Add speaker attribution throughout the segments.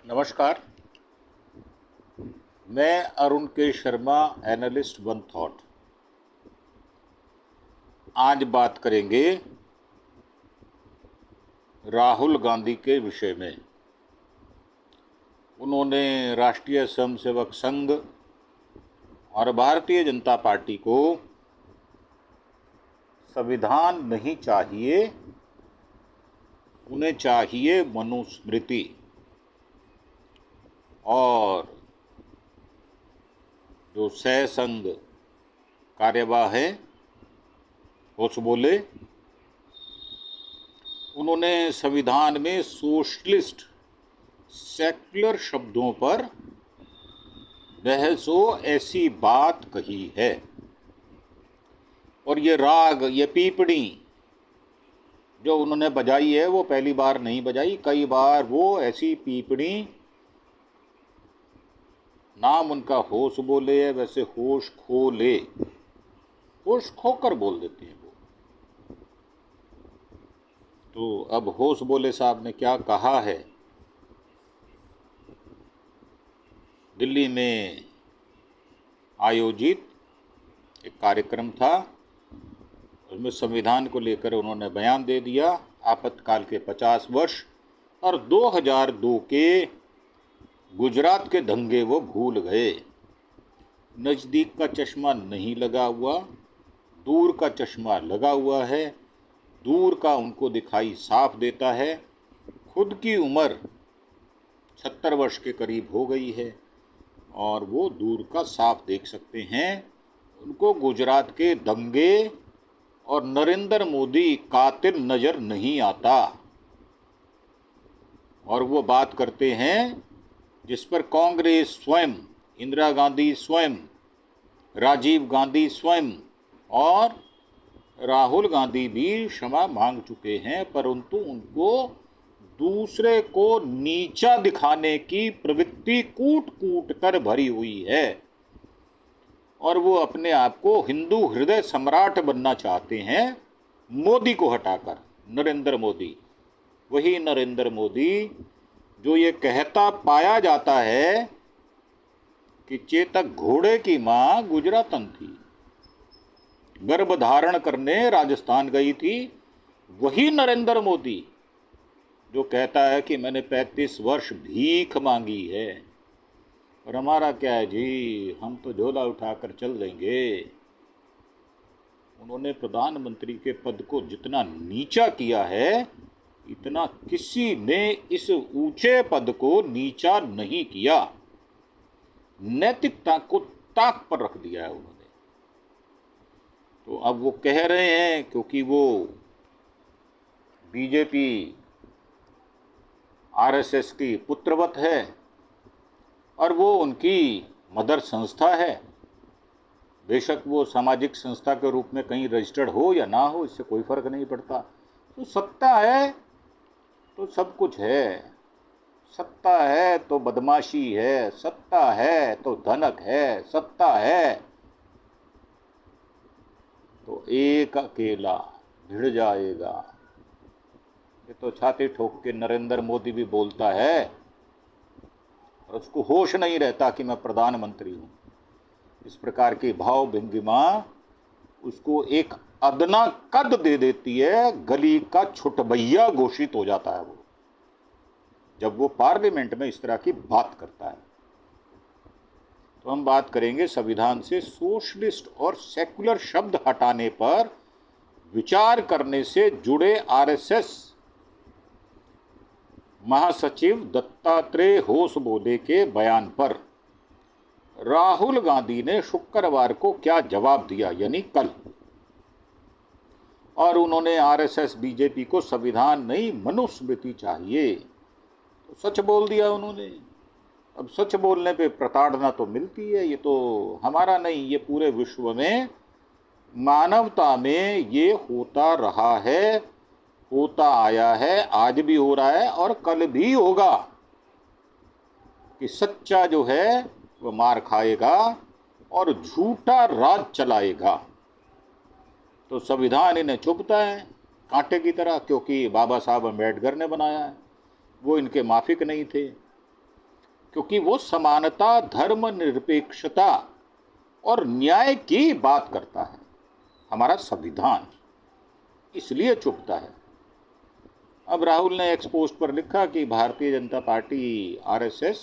Speaker 1: नमस्कार। मैं अरुण के शर्मा, एनालिस्ट वन थॉट। आज बात करेंगे राहुल गांधी के विषय में। उन्होंने राष्ट्रीय स्वयंसेवक संघ और भारतीय जनता पार्टी को संविधान नहीं चाहिए, उन्हें चाहिए मनुस्मृति, और जो सह संघ कार्यवाह है होसबोले, उन्होंने संविधान में सोशलिस्ट सेक्युलर शब्दों पर बहसो ऐसी बात कही है। और ये राग, ये पीपणी जो उन्होंने बजाई है वो पहली बार नहीं बजाई, कई बार वो ऐसी पीपणी, नाम उनका होश बोले है, वैसे होश खो ले, होश खोकर बोल देते हैं वो। तो अब होश बोले साहब ने क्या कहा है। दिल्ली में आयोजित एक कार्यक्रम था, उसमें संविधान को लेकर उन्होंने बयान दे दिया। आपातकाल के 50 वर्ष और 2002 के गुजरात के दंगे वो भूल गए। नज़दीक का चश्मा नहीं लगा हुआ, दूर का चश्मा लगा हुआ है। दूर का उनको दिखाई साफ देता है। खुद की उम्र 76 वर्ष के करीब हो गई है और वो दूर का साफ देख सकते हैं। उनको गुजरात के दंगे और नरेंद्र मोदी कातिल नज़र नहीं आता। और वो बात करते हैं जिस पर कांग्रेस स्वयं, इंदिरा गांधी स्वयं, राजीव गांधी स्वयं और राहुल गांधी भी क्षमा मांग चुके हैं, परंतु उनको दूसरे को नीचा दिखाने की प्रवृत्ति कूट कूट कर भरी हुई है और वो अपने आप को हिंदू हृदय सम्राट बनना चाहते हैं, मोदी को हटाकर। नरेंद्र मोदी, वही नरेंद्र मोदी जो ये कहता पाया जाता है कि चेतक घोड़े की मां गुजरातन थी, गर्भ धारण करने राजस्थान गई थी। वही नरेंद्र मोदी जो कहता है कि मैंने 35 वर्ष भीख मांगी है और हमारा क्या है जी, हम तो झोला उठाकर चल देंगे। उन्होंने प्रधानमंत्री के पद को जितना नीचा किया है, इतना किसी ने इस ऊंचे पद को नीचा नहीं किया। नैतिकता को ताक पर रख दिया है उन्होंने। तो अब वो कह रहे हैं, क्योंकि वो बीजेपी आरएसएस की पुत्रवत है और वो उनकी मदर संस्था है। बेशक वो सामाजिक संस्था के रूप में कहीं रजिस्टर्ड हो या ना हो, इससे कोई फर्क नहीं पड़ता। तो सत्ता है तो सब कुछ है, सत्ता है तो बदमाशी है, सत्ता है तो धनक है, सत्ता है तो एक अकेला भिड़ जाएगा। ये तो छाती ठोक के नरेंद्र मोदी भी बोलता है और उसको होश नहीं रहता कि मैं प्रधानमंत्री हूं। इस प्रकार की भाव भंगिमा उसको एक अदना कद दे देती है, गली का छुटभैया घोषित हो जाता है वो, जब वो पार्लियामेंट में इस तरह की बात करता है। तो हम बात करेंगे संविधान से सोशलिस्ट और सेकुलर शब्द हटाने पर विचार करने से जुड़े आरएसएस महासचिव दत्तात्रेय होसबोले के बयान पर राहुल गांधी ने शुक्रवार को क्या जवाब दिया, यानी कल। और उन्होंने आरएसएस बीजेपी को संविधान नहीं मनुस्मृति चाहिए, तो सच बोल दिया उन्होंने। अब सच बोलने पे प्रताड़ना तो मिलती है, ये तो हमारा नहीं, ये पूरे विश्व में मानवता में ये होता रहा है, होता आया है, आज भी हो रहा है और कल भी होगा कि सच्चा जो है वो मार खाएगा और झूठा राज चलाएगा। तो संविधान इन्हें चुभता है कांटे की तरह, क्योंकि बाबा साहब अम्बेडकर ने बनाया है, वो इनके माफिक नहीं थे। क्योंकि वो समानता, धर्मनिरपेक्षता और न्याय की बात करता है हमारा संविधान, इसलिए चुभता है। अब राहुल ने एक्स पोस्ट पर लिखा कि भारतीय जनता पार्टी आरएसएस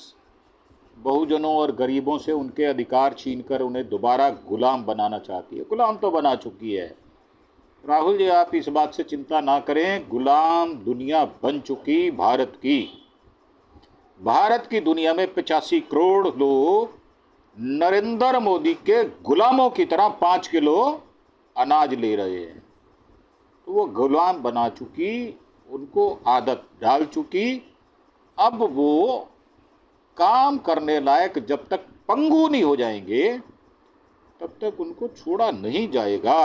Speaker 1: बहुजनों और गरीबों से उनके अधिकार छीनकर उन्हें दोबारा गुलाम बनाना चाहती है। गुलाम तो बना चुकी है। राहुल जी, आप इस बात से चिंता ना करें, गुलाम दुनिया बन चुकी भारत की। भारत की दुनिया में 85 करोड़ लोग नरेंद्र मोदी के गुलामों की तरह 5 किलो अनाज ले रहे हैं। तो वो गुलाम बना चुकी, उनको आदत डाल चुकी। अब वो काम करने लायक जब तक पंगु नहीं हो जाएंगे तब तक उनको छोड़ा नहीं जाएगा।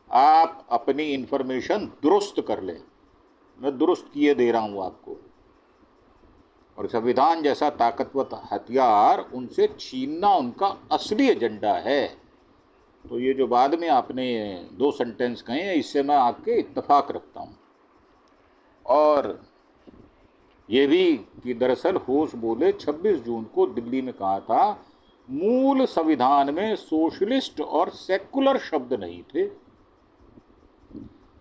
Speaker 1: आप अपनी इंफॉर्मेशन दुरुस्त कर लें, मैं दुरुस्त किए दे रहा हूं आपको। और संविधान जैसा ताकतवर हथियार उनसे छीनना उनका असली एजेंडा है। तो ये जो बाद में आपने 2 सेंटेंस कहे हैं, इससे मैं आपके इत्तेफाक रखता हूँ। और ये भी कि दरअसल होश बोले 26 जून को दिल्ली में कहा था, मूल संविधान में सोशलिस्ट और सेकुलर शब्द नहीं थे।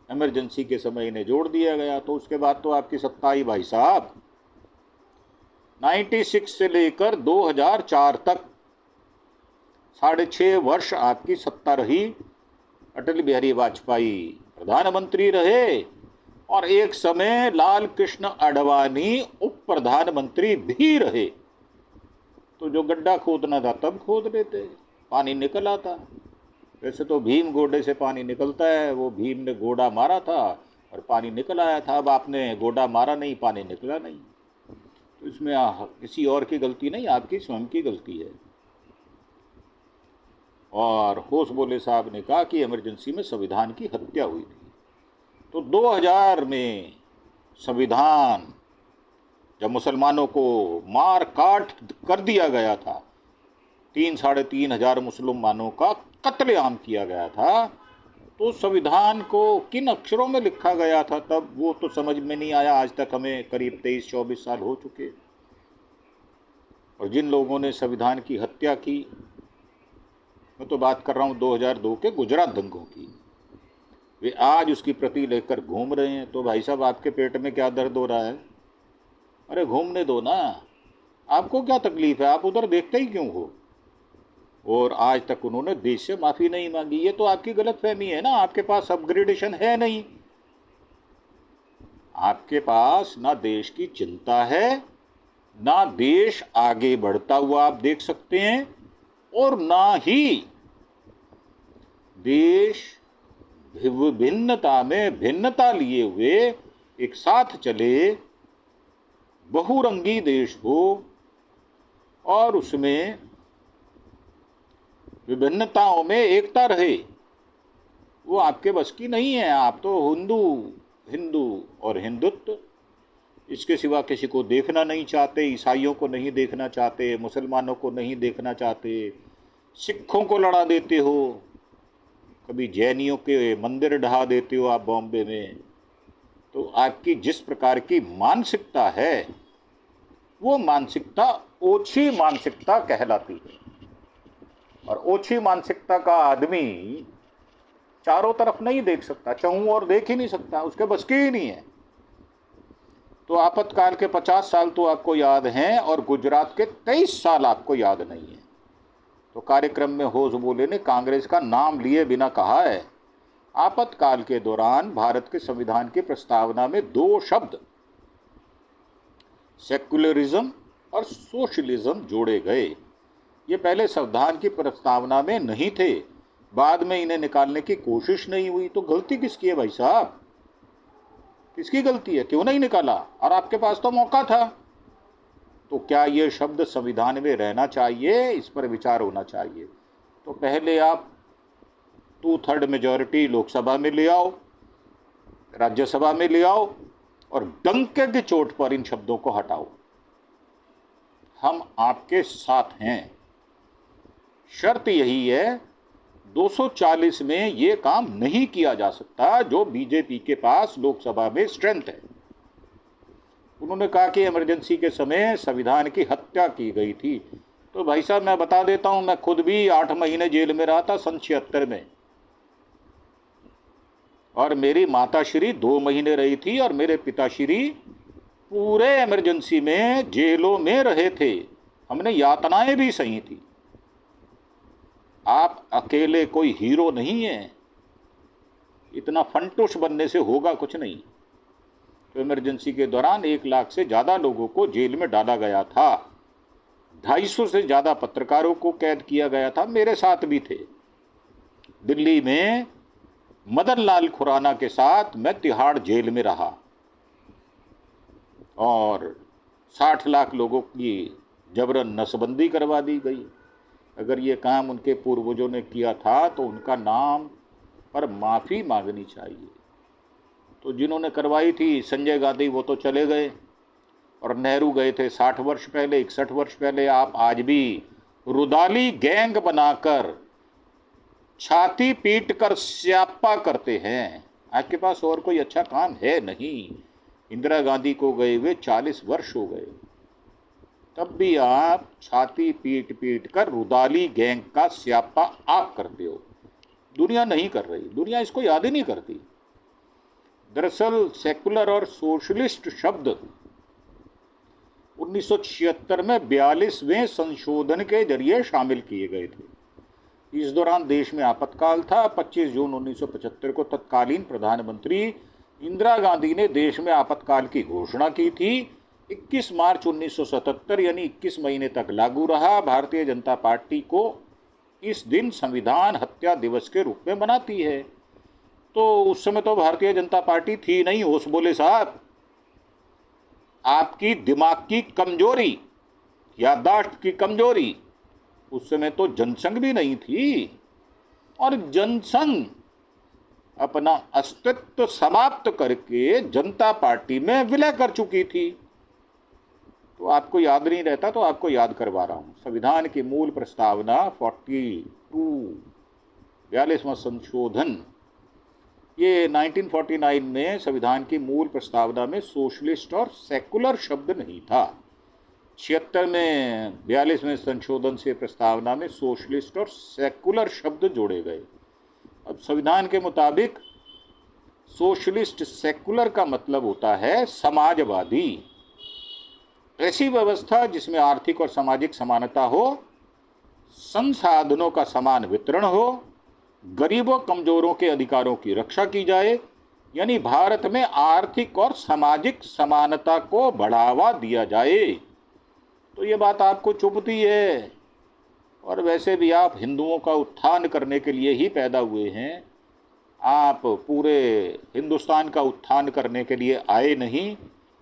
Speaker 1: इमरजेंसी के समय इन्हें जोड़ दिया गया। तो उसके बाद तो आपकी सत्ता ही भाई साहब 96 से लेकर 2004 तक 6.5 वर्ष आपकी सत्ता रही। अटल बिहारी वाजपेयी प्रधानमंत्री रहे और एक समय लाल कृष्ण आडवाणी उप प्रधानमंत्री भी रहे। तो जो गड्ढा खोदना था तब खोद लेते, पानी निकल आता। वैसे तो भीम गोडे से पानी निकलता है, वो भीम ने गोडा मारा था और पानी निकल आया था। अब आपने गोडा मारा नहीं, पानी निकला नहीं। तो इसमें किसी और की गलती नहीं, आपकी स्वयं की गलती है। और होश बोले साहब ने कहा कि इमरजेंसी में संविधान की हत्या हुई थी। तो 2000 में संविधान जब मुसलमानों को मार काट कर दिया गया था, 3-3.5 हजार मुसलमानों का कत्लेआम किया गया था, तो संविधान को किन अक्षरों में लिखा गया था तब वो तो समझ में नहीं आया। आज तक हमें करीब 23-24 साल हो चुके। और जिन लोगों ने संविधान की हत्या की, मैं तो बात कर रहा हूँ 2002 के गुजरात दंगों की, वे आज उसकी प्रति लेकर घूम रहे हैं। तो भाई साहब, आपके पेट में क्या दर्द हो रहा है? अरे घूमने दो ना, आपको क्या तकलीफ है? आप उधर देखते ही क्यों हो? और आज तक उन्होंने देश से माफ़ी नहीं मांगी। ये तो आपकी गलतफहमी है ना, आपके पास अपग्रेडेशन है नहीं। आपके पास ना देश की चिंता है, ना देश आगे बढ़ता हुआ आप देख सकते हैं, और ना ही देश विभिन्नता में भिन्नता लिए हुए एक साथ चले, बहुरंगी देश हो और उसमें विभिन्नताओं में एकता रहे, वो आपके बस की नहीं है। आप तो हिंदू और हिंदुत्व, इसके सिवा किसी को देखना नहीं चाहते। ईसाइयों को नहीं देखना चाहते, मुसलमानों को नहीं देखना चाहते, सिखों को लड़ा देते हो, कभी जैनियों के मंदिर ढहा देते हो आप बॉम्बे में। तो आपकी जिस प्रकार की मानसिकता है, वो मानसिकता ओछी मानसिकता कहलाती है। और ओछी मानसिकता का आदमी चारों तरफ नहीं देख सकता, चहूं और देख ही नहीं सकता, उसके बस की ही नहीं है। तो आपातकाल के 50 साल तो आपको याद हैं और गुजरात के 23 साल आपको याद नहीं है। तो कार्यक्रम में होश बोले ने कांग्रेस का नाम लिए बिना कहा है, आपातकाल के दौरान भारत के संविधान की प्रस्तावना में 2 शब्द सेक्युलरिज्म और सोशलिज्म जोड़े गए। ये पहले संविधान की प्रस्तावना में नहीं थे, बाद में इन्हें निकालने की कोशिश नहीं हुई। तो गलती किसकी है भाई साहब? किसकी गलती है? क्यों नहीं निकाला? और आपके पास तो मौका था। तो क्या ये शब्द संविधान में रहना चाहिए? इस पर विचार होना चाहिए। तो पहले आप 2/3 मेजॉरिटी लोकसभा में ले आओ, राज्यसभा में ले आओ और डंके की चोट पर इन शब्दों को हटाओ। हम आपके साथ हैं। शर्त यही है, 240 में ये काम नहीं किया जा सकता जो बीजेपी के पास लोकसभा में स्ट्रेंथ है। उन्होंने कहा कि इमरजेंसी के समय संविधान की हत्या की गई थी। तो भाई साहब मैं बता देता हूं, मैं खुद भी 8 महीने जेल में रहा था सन 76 में, और मेरी माताश्री 2 महीने रही थी, और मेरे पिताश्री पूरे इमरजेंसी में जेलों में रहे थे। हमने यातनाएं भी सही थी। आप अकेले कोई हीरो नहीं है, इतना फंटुश बनने से होगा कुछ नहीं। तो इमरजेंसी के दौरान 1 लाख से ज़्यादा लोगों को जेल में डाला गया था, 250 से ज़्यादा पत्रकारों को कैद किया गया था, मेरे साथ भी थे। दिल्ली में मदन लाल खुराना के साथ मैं तिहाड़ जेल में रहा, और 60 लाख लोगों की जबरन नसबंदी करवा दी गई। अगर ये काम उनके पूर्वजों ने किया था तो उनका नाम पर माफ़ी मांगनी चाहिए। तो जिन्होंने करवाई थी, संजय गांधी, वो तो चले गए, और नेहरू गए थे 60 वर्ष पहले, 61 वर्ष पहले। आप आज भी रुदाली गैंग बनाकर छाती पीट कर स्यापा करते हैं। आपके पास और कोई अच्छा काम है नहीं। इंदिरा गांधी को गए हुए 40 वर्ष हो गए, तब भी आप छाती पीट पीट कर रुदाली गैंग का स्यापा आप करते हो। दुनिया नहीं कर रही, दुनिया इसको याद ही नहीं करती। दरअसल सेकुलर और सोशलिस्ट शब्द 1976 में 42वें संशोधन के जरिए शामिल किए गए थे। इस दौरान देश में आपातकाल था। 25 जून 1975 को तत्कालीन प्रधानमंत्री इंदिरा गांधी ने देश में आपातकाल की घोषणा की थी। 21 मार्च 1977 यानी 21 महीने तक लागू रहा। भारतीय जनता पार्टी को इस दिन संविधान हत्या दिवस के रूप में मनाती है। तो उस समय तो भारतीय जनता पार्टी थी नहीं, होश बोले साहब। आपकी दिमाग की कमजोरी, याददाश्त की कमजोरी, उस समय तो जनसंघ भी नहीं थी, और जनसंघ अपना अस्तित्व समाप्त करके जनता पार्टी में विलय कर चुकी थी। तो आपको याद नहीं रहता तो आपको याद करवा रहा हूं। संविधान की मूल प्रस्तावना 42वां संशोधन, ये 1949 में संविधान की मूल प्रस्तावना में सोशलिस्ट और सेकुलर शब्द नहीं था। 76 में 42वें संशोधन से प्रस्तावना में सोशलिस्ट और सेकुलर शब्द जोड़े गए। अब संविधान के मुताबिक सोशलिस्ट सेकुलर का मतलब होता है समाजवादी। ऐसी व्यवस्था जिसमें आर्थिक और सामाजिक समानता हो, संसाधनों का समान वितरण हो, गरीबों कमजोरों के अधिकारों की रक्षा की जाए, यानी भारत में आर्थिक और सामाजिक समानता को बढ़ावा दिया जाए। तो ये बात आपको चुभती है, और वैसे भी आप हिंदुओं का उत्थान करने के लिए ही पैदा हुए हैं। आप पूरे हिंदुस्तान का उत्थान करने के लिए आए नहीं,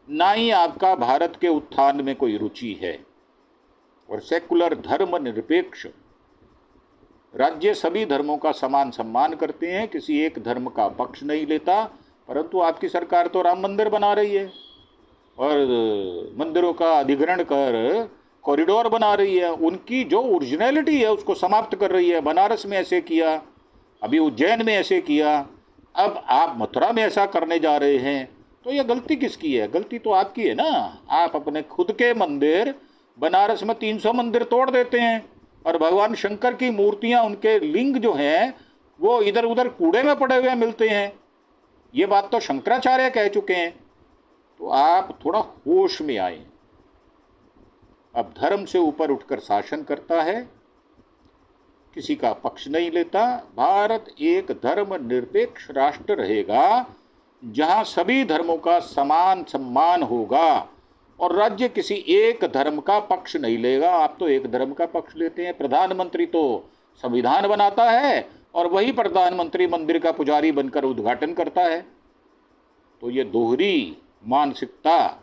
Speaker 1: ना ही आपका भारत के उत्थान में कोई रुचि है। और सेकुलर धर्मनिरपेक्ष राज्य सभी धर्मों का समान सम्मान करते हैं, किसी एक धर्म का पक्ष नहीं लेता। परंतु आपकी सरकार तो राम मंदिर बना रही है, और मंदिरों का अधिग्रहण कर कॉरिडोर बना रही है। उनकी जो ओरिजिनलिटी है उसको समाप्त कर रही है। बनारस में ऐसे किया, अभी उज्जैन में ऐसे किया, अब आप मथुरा में ऐसा करने जा रहे हैं। तो ये गलती किसकी है? गलती तो आपकी है ना। आप अपने खुद के मंदिर, बनारस में 300 मंदिर तोड़ देते हैं, और भगवान शंकर की मूर्तियां, उनके लिंग जो हैं वो इधर उधर कूड़े में पड़े हुए मिलते हैं। ये बात तो शंकराचार्य कह चुके हैं। तो आप थोड़ा होश में आए। अब धर्म से ऊपर उठकर शासन करता है, किसी का पक्ष नहीं लेता। भारत एक धर्मनिरपेक्ष राष्ट्र रहेगा जहां सभी धर्मों का समान सम्मान होगा, और राज्य किसी एक धर्म का पक्ष नहीं लेगा। आप तो एक धर्म का पक्ष लेते हैं। प्रधानमंत्री तो संविधान बनाता है, और वही प्रधानमंत्री मंदिर का पुजारी बनकर उद्घाटन करता है। तो ये दोहरी मानसिकता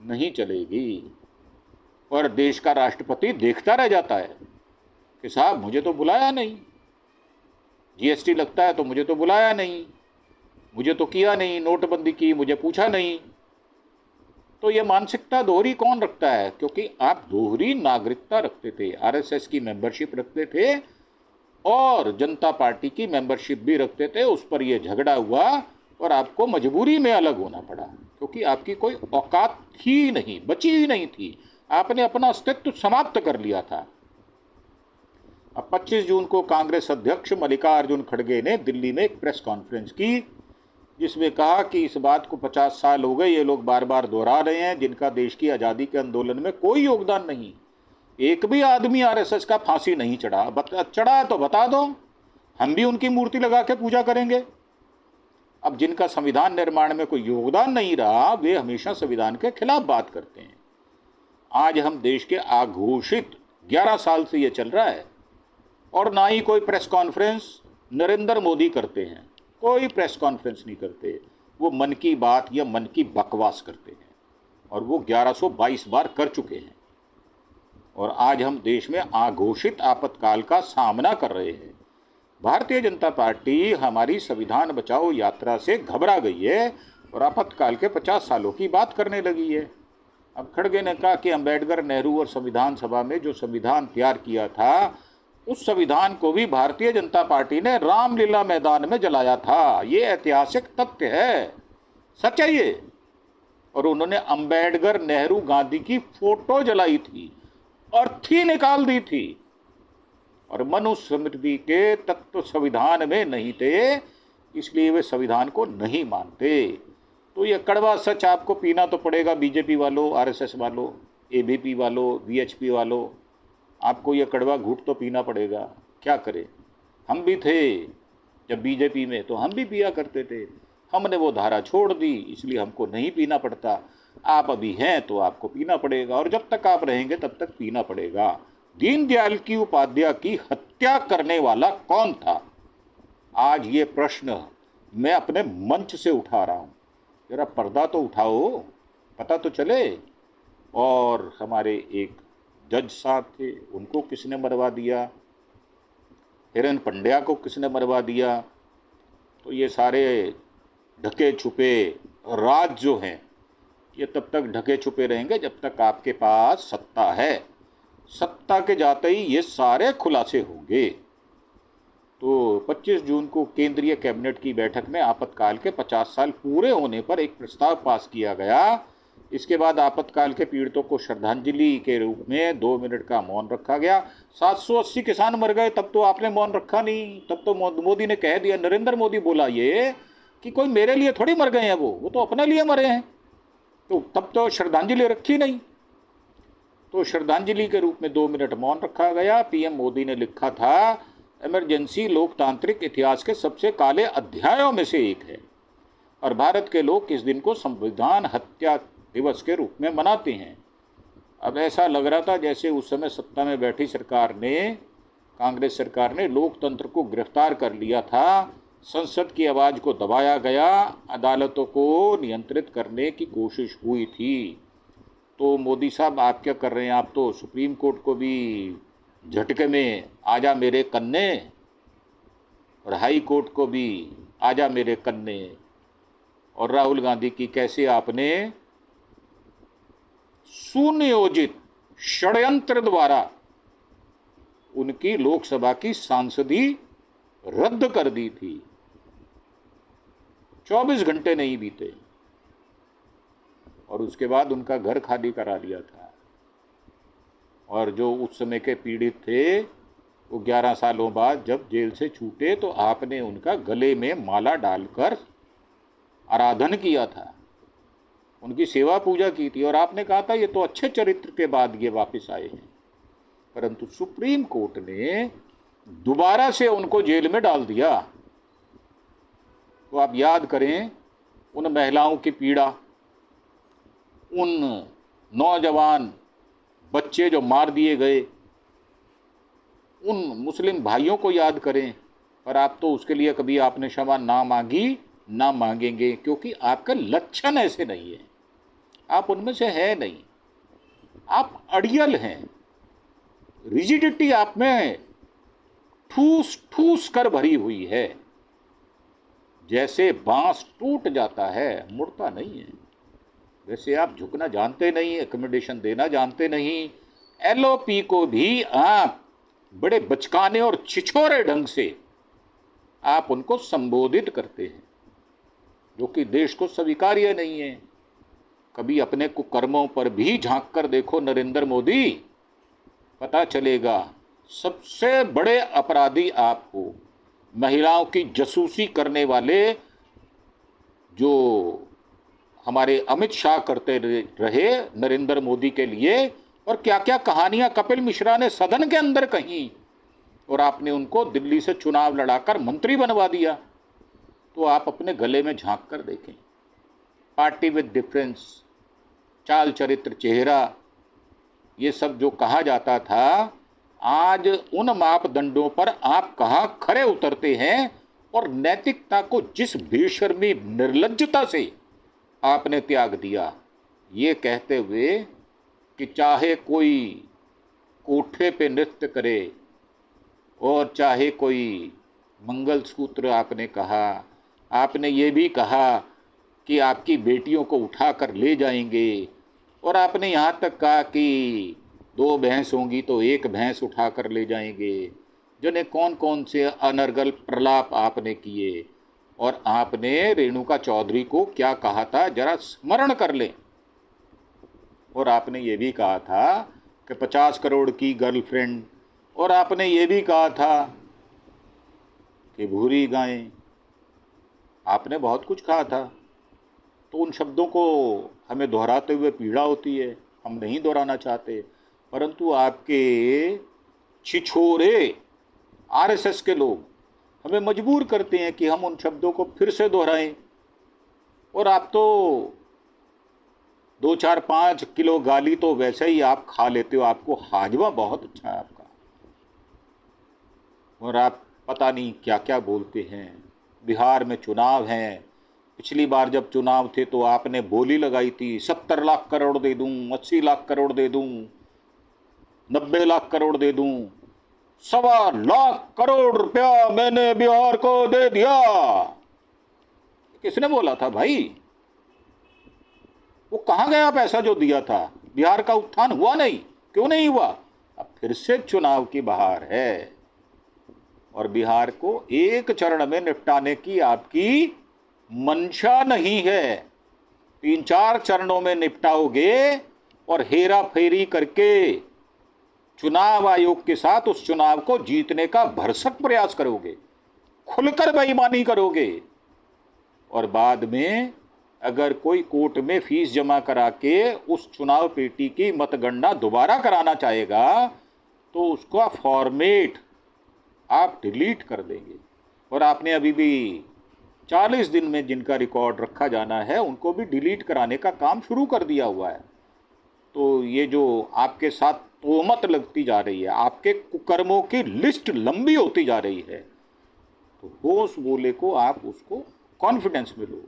Speaker 1: नहीं चलेगी, और देश का राष्ट्रपति देखता रह जाता है कि साहब मुझे तो बुलाया नहीं, जीएसटी लगता है तो मुझे तो बुलाया नहीं, मुझे तो किया नहीं, नोटबंदी की मुझे पूछा नहीं। तो ये मानसिकता दोहरी कौन रखता है? क्योंकि आप दोहरी नागरिकता रखते थे, आरएसएस की मेंबरशिप रखते थे, और जनता पार्टी की मेंबरशिप भी रखते थे। उस पर यह झगड़ा हुआ, और आपको मजबूरी में अलग होना पड़ा। क्योंकि आपकी कोई औकात ही नहीं, बची ही नहीं थी। आपने अपना अस्तित्व समाप्त कर लिया था। अब 25 जून को कांग्रेस अध्यक्ष मल्लिकार्जुन खड़गे ने दिल्ली में एक प्रेस कॉन्फ्रेंस की, जिसमें कहा कि इस बात को 50 साल हो गए, ये लोग बार बार दोहरा रहे हैं, जिनका देश की आज़ादी के आंदोलन में कोई योगदान नहीं। एक भी आदमी आरएसएस का फांसी नहीं चढ़ा। चढ़ा तो बता दो, हम भी उनकी मूर्ति लगा के पूजा करेंगे। अब जिनका संविधान निर्माण में कोई योगदान नहीं रहा, वे हमेशा संविधान के खिलाफ बात करते हैं। आज हम देश के आघोषित 11 साल से ये चल रहा है, और ना ही कोई प्रेस कॉन्फ्रेंस नरेंद्र मोदी करते हैं। कोई प्रेस कॉन्फ्रेंस नहीं करते। वो मन की बात या मन की बकवास करते हैं, और वो 1122 बार कर चुके हैं। और आज हम देश में आघोषित आपातकाल का सामना कर रहे हैं। भारतीय जनता पार्टी हमारी संविधान बचाओ यात्रा से घबरा गई है और आपातकाल के 50 सालों की बात करने लगी है। अब खड़गे ने कहा कि अंबेडकर, नेहरू और संविधान सभा में जो संविधान तैयार किया था, उस संविधान को भी भारतीय जनता पार्टी ने रामलीला मैदान में जलाया था। ये ऐतिहासिक तथ्य है, सच है ये। और उन्होंने अंबेडकर, नेहरू, गांधी की फोटो जलाई थी, अर्थी निकाल दी थी। और मनुस्मृति के तत्व संविधान में नहीं थे, इसलिए वे संविधान को नहीं मानते। तो ये कड़वा सच आपको पीना तो पड़ेगा, बीजेपी वालों, आरएसएस वालों, एबीपी वालों, वीएचपी वालों, आपको ये कड़वा घूंट तो पीना पड़ेगा। क्या करें, हम भी थे जब बीजेपी में, तो हम भी पिया करते थे। हमने वो धारा छोड़ दी, इसलिए हमको नहीं पीना पड़ता। आप अभी हैं तो आपको पीना पड़ेगा, और जब तक आप रहेंगे तब तक पीना पड़ेगा। दीनदयाल की उपाध्याय की हत्या करने वाला कौन था? आज ये प्रश्न मैं अपने मंच से उठा रहा हूँ। जरा पर्दा तो उठाओ, पता तो चले। और हमारे एक जज साहब थे, उनको किसने मरवा दिया? हिरन पंड्या को किसने मरवा दिया? तो ये सारे ढके छुपे राज जो हैं, ये तब तक ढके छुपे रहेंगे जब तक आपके पास सत्ता है। सत्ता के जाते ही ये सारे खुलासे होंगे। तो 25 जून को केंद्रीय कैबिनेट की बैठक में आपातकाल के 50 साल पूरे होने पर एक प्रस्ताव पास किया गया। इसके बाद आपातकाल के पीड़ितों को श्रद्धांजलि के रूप में 2 मिनट का मौन रखा गया। 780 किसान मर गए, तब तो आपने मौन रखा नहीं। तब तो मोदी ने कह दिया, नरेंद्र मोदी बोला ये कि कोई मेरे लिए थोड़ी मर गए हैं, वो तो अपने लिए मरे हैं। तो तब तो श्रद्धांजलि रखी नहीं। तो श्रद्धांजलि के रूप में 2 मिनट मौन रखा गया। पीएम मोदी ने लिखा था, इमरजेंसी लोकतांत्रिक इतिहास के सबसे काले अध्यायों में से एक है, और भारत के लोग इस दिन को संविधान हत्या दिवस के रूप में मनाते हैं। अब ऐसा लग रहा था जैसे उस समय सत्ता में बैठी सरकार ने, कांग्रेस सरकार ने लोकतंत्र को गिरफ्तार कर लिया था। संसद की आवाज़ को दबाया गया, अदालतों को नियंत्रित करने की कोशिश हुई थी। तो मोदी साहब आप क्या कर रहे हैं? आप तो सुप्रीम कोर्ट को भी झटके में आजा मेरे कन्ने, और हाई कोर्ट को भी आजा मेरे कन्ने। और राहुल गांधी की कैसे आपने सुनियोजित षड्यंत्र द्वारा उनकी लोकसभा की सांसदी रद्द कर दी थी। 24 घंटे नहीं बीते और उसके बाद उनका घर खाली करा लिया था। और जो उस समय के पीड़ित थे, वो 11 सालों बाद जब जेल से छूटे तो आपने उनका गले में माला डालकर आराधन किया था, उनकी सेवा पूजा की थी। और आपने कहा था ये तो अच्छे चरित्र के बाद ये वापस आए हैं। परंतु सुप्रीम कोर्ट ने दोबारा से उनको जेल में डाल दिया। तो आप याद करें उन महिलाओं की पीड़ा, उन नौजवान बच्चे जो मार दिए गए, उन मुस्लिम भाइयों को याद करें। पर आप तो उसके लिए कभी आपने क्षमा ना मांगी, ना मांगेंगे, क्योंकि आपका लक्षण ऐसे नहीं है, आप उनमें से है नहीं। आप अड़ियल हैं, रिजिडिटी आप में ठूस ठूस कर भरी हुई है। जैसे बांस टूट जाता है, मुड़ता नहीं है, वैसे आप झुकना जानते नहीं, एकोमोडेशन देना जानते नहीं। एलओपी को भी आप बड़े बचकाने और छिछोरे ढंग से आप उनको संबोधित करते हैं, जो कि देश को स्वीकार्य नहीं है। कभी अपने कुकर्मों पर भी झांक कर देखो नरेंद्र मोदी, पता चलेगा सबसे बड़े अपराधी आप हो। महिलाओं की जासूसी करने वाले जो हमारे अमित शाह करते रहे नरेंद्र मोदी के लिए, और क्या क्या कहानियां कपिल मिश्रा ने सदन के अंदर कही, और आपने उनको दिल्ली से चुनाव लड़ाकर मंत्री बनवा दिया। तो आप अपने गले में झांक कर देखें। पार्टी विद डिफरेंस, चाल चरित्र चेहरा, ये सब जो कहा जाता था, आज उन मापदंडों पर आप कहाँ खरे उतरते हैं, और नैतिकता को जिस बेशर्मी निर्लज्जता से आपने त्याग दिया, ये कहते हुए कि चाहे कोई कोठे पे नृत्य करे और चाहे कोई मंगलसूत्र, आपने कहा, आपने ये भी कहा कि आपकी बेटियों को उठा कर ले जाएंगे, और आपने यहाँ तक कहा कि 2 भैंस होंगी तो 1 भैंस उठा कर ले जाएंगे। जाने कौन कौन से अनर्गल प्रलाप आपने किए, और आपने रेणुका चौधरी को क्या कहा था, जरा स्मरण कर लें। और आपने ये भी कहा था कि 50 करोड़ की गर्लफ्रेंड, और आपने ये भी कहा था कि भूरी गायें, आपने बहुत कुछ कहा था। तो उन शब्दों को हमें दोहराते हुए पीड़ा होती है, हम नहीं दोहराना चाहते, परंतु आपके छिछोरे आरएसएस के लोग हमें मजबूर करते हैं कि हम उन शब्दों को फिर से दोहराएं। और आप तो 2, 4, 5 किलो गाली तो वैसे ही आप खा लेते हो, आपको हाजमा बहुत अच्छा है आपका, और आप पता नहीं क्या क्या बोलते हैं। बिहार में चुनाव हैं, पिछली बार जब चुनाव थे तो आपने बोली लगाई थी 70 लाख करोड़ दे दूं, 80 लाख करोड़ दे दूं, 90 लाख करोड़ दे दूं, 1.25 लाख करोड़ रुपया मैंने बिहार को दे दिया। किसने बोला था भाई? वो कहां गया पैसा जो दिया था? बिहार का उत्थान हुआ नहीं, क्यों नहीं हुआ? अब फिर से चुनाव की बहार है, और बिहार को एक चरण में निपटाने की आपकी मंशा नहीं है। 3-4 चरणों में निपटाओगे, और हेरा फेरी करके चुनाव आयोग के साथ उस चुनाव को जीतने का भरसक प्रयास करोगे, खुलकर बेईमानी करोगे, और बाद में अगर कोई कोर्ट में फीस जमा करा के उस चुनाव पेटी की मतगणना दोबारा कराना चाहेगा तो उसका फॉर्मेट आप डिलीट कर देंगे। और आपने अभी भी 40 दिन में जिनका रिकॉर्ड रखा जाना है उनको भी डिलीट कराने का काम शुरू कर दिया हुआ है। तो ये जो आपके साथ तोहमत लगती जा रही है, आपके कुकर्मों की लिस्ट लंबी होती जा रही है, तो होश बोले को आप उसको कॉन्फिडेंस में लो,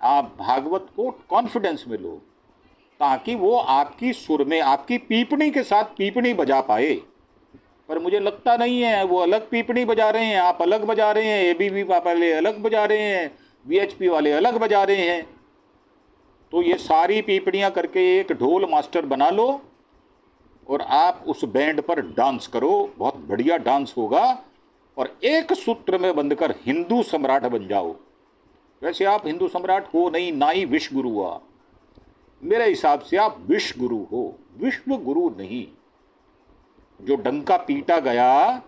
Speaker 1: आप भागवत को कॉन्फिडेंस में लो, ताकि वो आपकी सुर में आपकी पीपणी के साथ पीपणी बजा पाए। पर मुझे लगता नहीं है, वो अलग पीपणी बजा रहे हैं, आप अलग बजा रहे हैं, एबीवी वाले अलग बजा रहे हैं, वीएचपी वाले अलग बजा रहे हैं। तो ये सारी पीपणियाँ करके एक ढोल मास्टर बना लो और आप उस बैंड पर डांस करो, बहुत बढ़िया डांस होगा, और एक सूत्र में बंधकर हिंदू सम्राट बन जाओ। वैसे आप हिंदू सम्राट हो नहीं, ना ही विश्व गुरु हुआ। मेरे हिसाब से आप विश्व गुरु हो, विश्व गुरु नहीं। जो डंका पीटा गया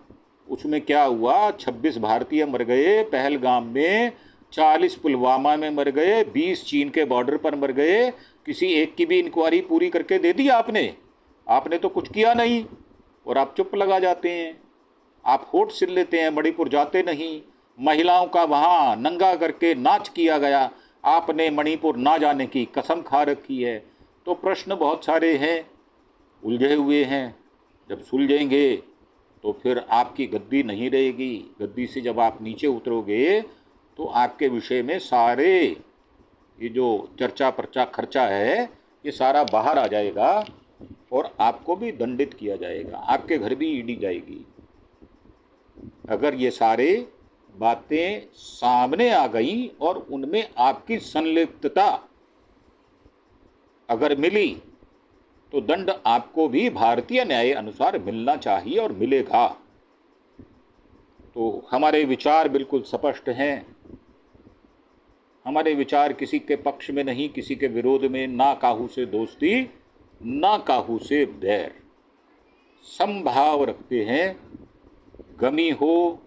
Speaker 1: उसमें क्या हुआ? 26 भारतीय मर गए पहलगाम में, 40 पुलवामा में मर गए, 20 चीन के बॉर्डर पर मर गए। किसी एक की भी इंक्वायरी पूरी करके दे दी आपने? आपने तो कुछ किया नहीं, और आप चुप लगा जाते हैं। आप होठ सिल लेते हैं, मणिपुर जाते नहीं। महिलाओं का वहाँ नंगा करके नाच किया गया, आपने मणिपुर ना जाने की कसम खा रखी है। तो प्रश्न बहुत सारे हैं, उलझे हुए हैं। जब सुलझेंगे तो फिर आपकी गद्दी नहीं रहेगी। गद्दी से जब आप नीचे उतरोगे तो आपके विषय में सारे ये जो चर्चा पर्चा खर्चा है ये सारा बाहर आ जाएगा, और आपको भी दंडित किया जाएगा, आपके घर भी ईडी जाएगी। अगर ये सारे बातें सामने आ गई और उनमें आपकी संलिप्तता अगर मिली तो दंड आपको भी भारतीय न्याय अनुसार मिलना चाहिए, और मिलेगा। तो हमारे विचार बिल्कुल स्पष्ट हैं। हमारे विचार किसी के पक्ष में नहीं, किसी के विरोध में, ना काहू से दोस्ती ना काहू से बैर। समभाव रखते हैं, गमी हो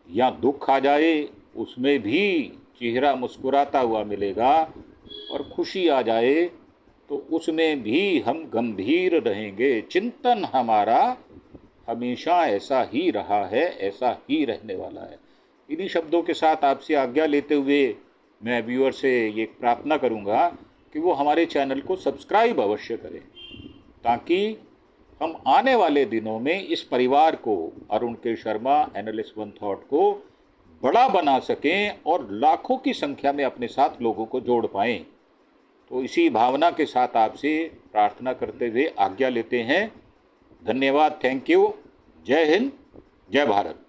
Speaker 1: या दुख आ जाए उसमें भी चेहरा मुस्कुराता हुआ मिलेगा, और खुशी आ जाए तो उसमें भी हम गंभीर रहेंगे। चिंतन हमारा हमेशा ऐसा ही रहा है, ऐसा ही रहने वाला है। इन्हीं शब्दों के साथ आपसे आज्ञा लेते हुए मैं व्यूअर से ये प्रार्थना करूंगा कि वो हमारे चैनल को सब्सक्राइब अवश्य करें, ताकि हम आने वाले दिनों में इस परिवार को, अरुण के शर्मा एनालिस्ट वन थॉट को बड़ा बना सकें और लाखों की संख्या में अपने साथ लोगों को जोड़ पाएं। तो इसी भावना के साथ आपसे प्रार्थना करते हुए आज्ञा लेते हैं। धन्यवाद, थैंक यू। जय हिंद, जय भारत।